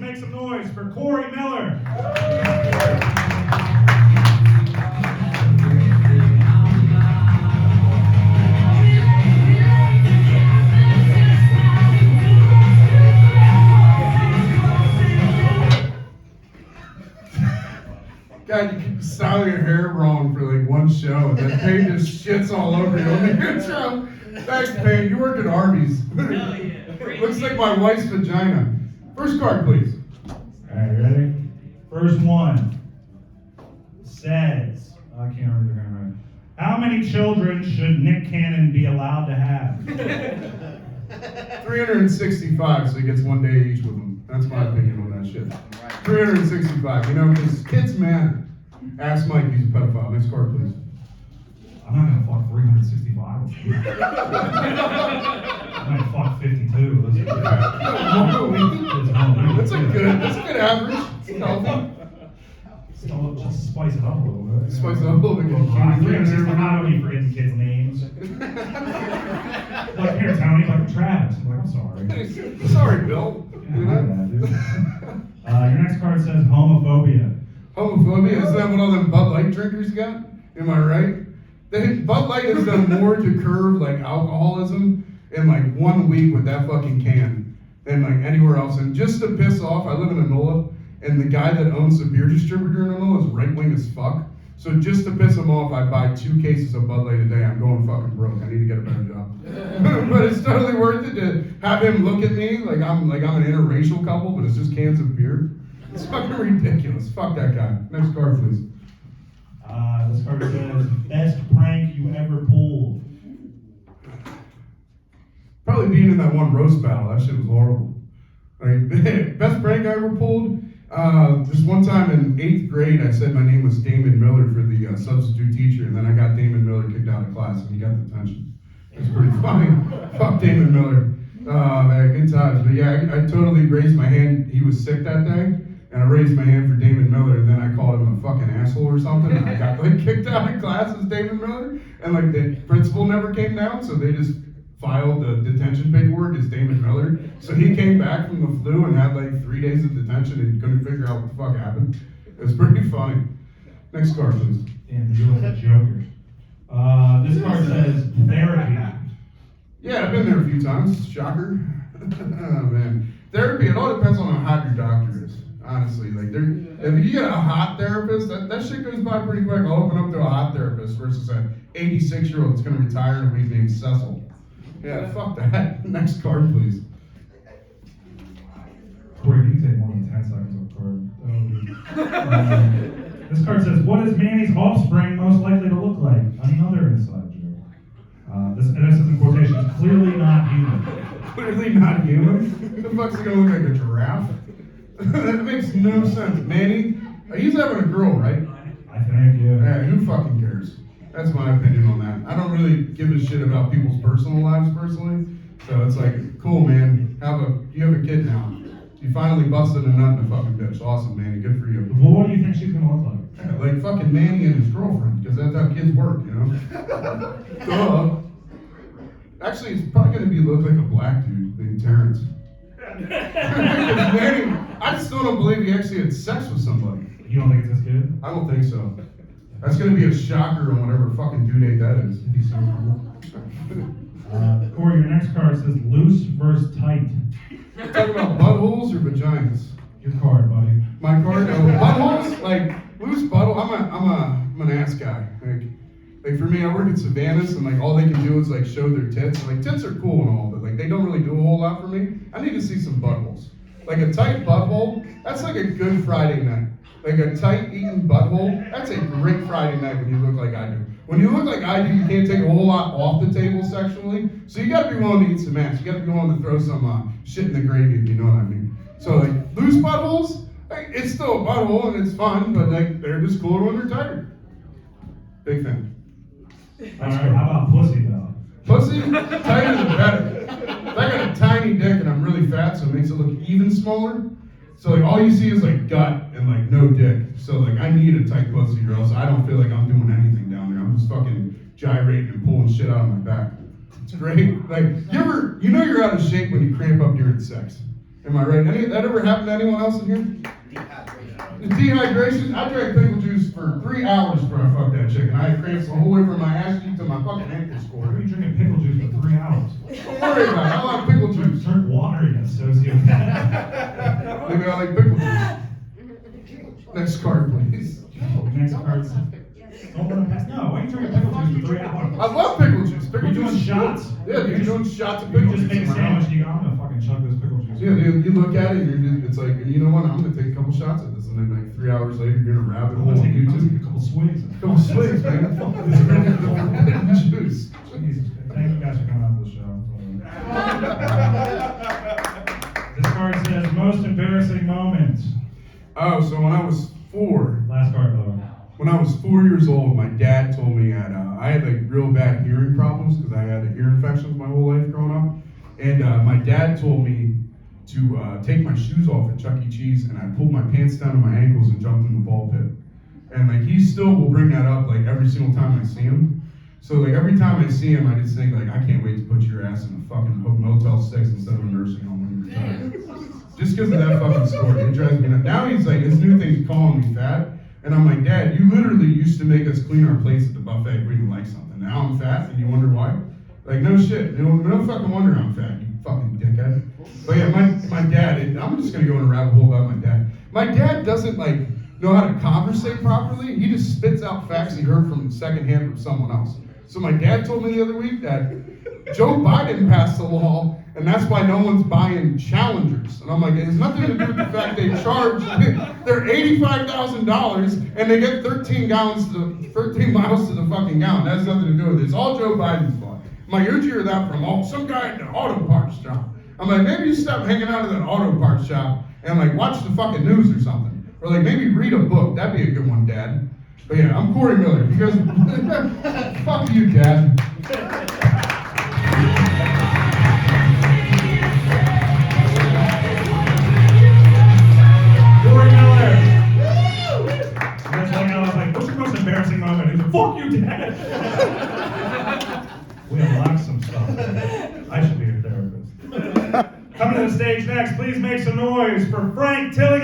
make some noise for Corey Miller. God, you keep styling your hair wrong for like one show, and then Payne just shits all over you on the intro. Thanks, Payne. You work at Arby's. Hell yeah. Looks like my wife's vagina. First card, please. All right, ready? First one says, I can't remember the handwriting. How many children should Nick Cannon be allowed to have? 365, so he gets 1 day each with them. That's my opinion on that shit. 365, you know, because kids matter. Ask Mike, he's a pedophile. Next card, please. I'm not gonna fuck 365. I'm gonna fuck 52. That's a good average. It's healthy. So just spice it up a little bit. Spice it up a little bit. 365, not only forgetting kids' names. Like, here, Tony, like Travis. I'm like, I'm sorry. Sorry, Bill. Yeah, my bad, dude. Your next card says homophobia. Homophobia, isn't that what all them Bud Light drinkers got? Am I right? Bud Light has done more to curb like alcoholism in like 1 week with that fucking can than like anywhere else. And just to piss off, I live in Enola, and the guy that owns the beer distributor in Enola is right wing as fuck. So just to piss him off, I buy 2 cases of Bud Light a day. I'm going fucking broke. I need to get a better job. But it's totally worth it to have him look at me like I'm an interracial couple, but it's just cans of beer. It's fucking ridiculous. Fuck that guy. Next card, please. This card says best prank you ever pulled. Probably being in that one roast battle. That shit was horrible. Like, best prank I ever pulled. This one time in 8th grade, I said my name was Damon Miller for the substitute teacher, and then I got Damon Miller kicked out of class, and he got detention. It was pretty funny. Fuck Damon Miller. Man, good times. But yeah, I totally raised my hand. He was sick that day, and I raised my hand for Damon Miller, and then I called him a fucking asshole or something, and I got like kicked out of class as Damon Miller, and like the principal never came down, so they just filed the detention paperwork as Damon Miller. So he came back from the flu and had like 3 days of detention and couldn't figure out what the fuck happened. It was pretty funny. Next card, please. Damn, you look like a joker. This card says therapy. Yeah, I've been there a few times. Shocker. Oh man. Therapy, it all depends on how hot your doctor is. Honestly, like if you get a hot therapist, that shit goes by pretty quick. I'll open up to a hot therapist versus an 86-year-old that's gonna retire in a week named Cecil. Yeah, fuck that. Next card, please. Corey, you can take more than 10 seconds of a card. This card says, what is Manny's offspring most likely to look like? Another inside joke. This is in quotations, clearly not human. Clearly not human? The fuck's it gonna look like a giraffe? That makes no sense. Manny, he's having a girl, right? I think, yeah. Yeah, who fucking cares? That's my opinion on that. I don't really give a shit about people's personal lives personally. So it's like, cool, man. You have a kid now. You finally busted a nut in a fucking bitch. Awesome, Manny. Good for you. Well, what do you think she's gonna look like? Yeah, like fucking Manny and his girlfriend, because that's how kids work, you know? Duh. Actually, it's probably gonna look like a black dude named Terrence. Manny, I still don't believe he actually had sex with somebody. You don't think it's this good? I don't think so. That's gonna be a shocker on whatever fucking due date that is. It'd be so cool. Corey, your next card says loose versus tight. Talking about buttholes or vaginas? Your card, buddy. My card? Oh, buttholes? Like, loose butthole? I'm an ass guy. Like for me, I work at Savannah's, and like all they can do is like show their tits. And, like tits are cool and all, but like they don't really do a whole lot for me. I need to see some buttholes. Like a tight butthole, that's like a good Friday night. Like a tight eaten butthole, that's a great Friday night when you look like I do. When you look like I do, you can't take a whole lot off the table sexually. So you gotta be willing to eat some ass. You gotta be willing to throw some shit in the gravy, if you know what I mean. So like loose buttholes, like, it's still a butthole and it's fun, but like they're just cooler when they're tighter. Big fan. Alright, how about pussy though? Pussy, tighter the better. If I got a tiny dick and I'm really fat, so it makes it look even smaller. So like all you see is like gut and like no dick. So like I need a tight pussy or else I don't feel like I'm doing anything down there. I'm just fucking gyrating and pulling shit out of my back. It's great. Like you know you're out of shape when you cramp up during sex. Am I right? That ever happened to anyone else in here? Dehydration. I drank pickle juice for 3 hours before I fucked that chick, and I had cramps the whole way from my ass cheek to my fucking ankle Why are score. you drinking pickle juice for 3 hours? Don't worry about it. I like pickle juice. Drink water, you sociopath. Maybe I like pickle juice. Next card, please. Next card. Don't let him pass. No, why are you drinking pickle juice for 3 hours? I love pickle juice. Pickle You juice doing is shots? good. Yeah, dude, you're doing shots of You pickle just juice. make a in my sandwich mouth. and you go, I'm gonna fucking chug this pickle juice. Yeah, dude, you look at it and you're just, it's like, you know what, I'm gonna take a couple shots of this, and then like 3 hours later, you're in a rabbit I'm hole gonna on take a YouTube. couple swigs. Couple swigs, man. This is really the pickle juice. Jesus. Thank you guys for coming out to the show. This card says most embarrassing moment. Oh, so when I was 4, Last card, by the way. when I was 4 years old, my dad told me I had like real bad hearing problems because I had ear infections my whole life growing up. And my dad told me to take my shoes off at Chuck E. Cheese, and I pulled my pants down to my ankles and jumped in the ball pit. And like he still will bring that up like every single time I see him. So like every time I see him, I just think like I can't wait to put your ass in a fucking Motel 6 instead of a nursing home when you retire. Just because of that fucking story, it drives me nuts. Now he's like, his new thing's calling me fat. And I'm like, Dad, you literally used to make us clean our plates at the buffet if we didn't like something. Now I'm fat, and you wonder why? Like, no shit. No fucking wonder I'm fat, you fucking dickhead. But yeah, my dad, I'm just gonna go in a rabbit hole about my dad. My dad doesn't like know how to conversate properly. He just spits out facts he heard from secondhand from someone else. So my dad told me the other week that Joe Biden passed a law, and that's why no one's buying Challengers. And I'm like, it has nothing to do with the fact they charge, they're $85,000, and they get 13 miles to the fucking gallon. That has nothing to do with it. It's all Joe Biden's fault. I'm like, where'd you hear that from? Some guy at the auto parts shop. I'm like, maybe you stop hanging out at that auto parts shop and like watch the fucking news or something. Or like maybe read a book. That'd be a good one, Dad. But yeah, I'm Corey Miller. Because fuck you, Dad. Corey Miller. That's like I was like, what's your most embarrassing moment? He was like, fuck you, Dad. We unlocked some stuff. I should be your therapist. Coming to the stage next, please make some noise for Frank Tillingham.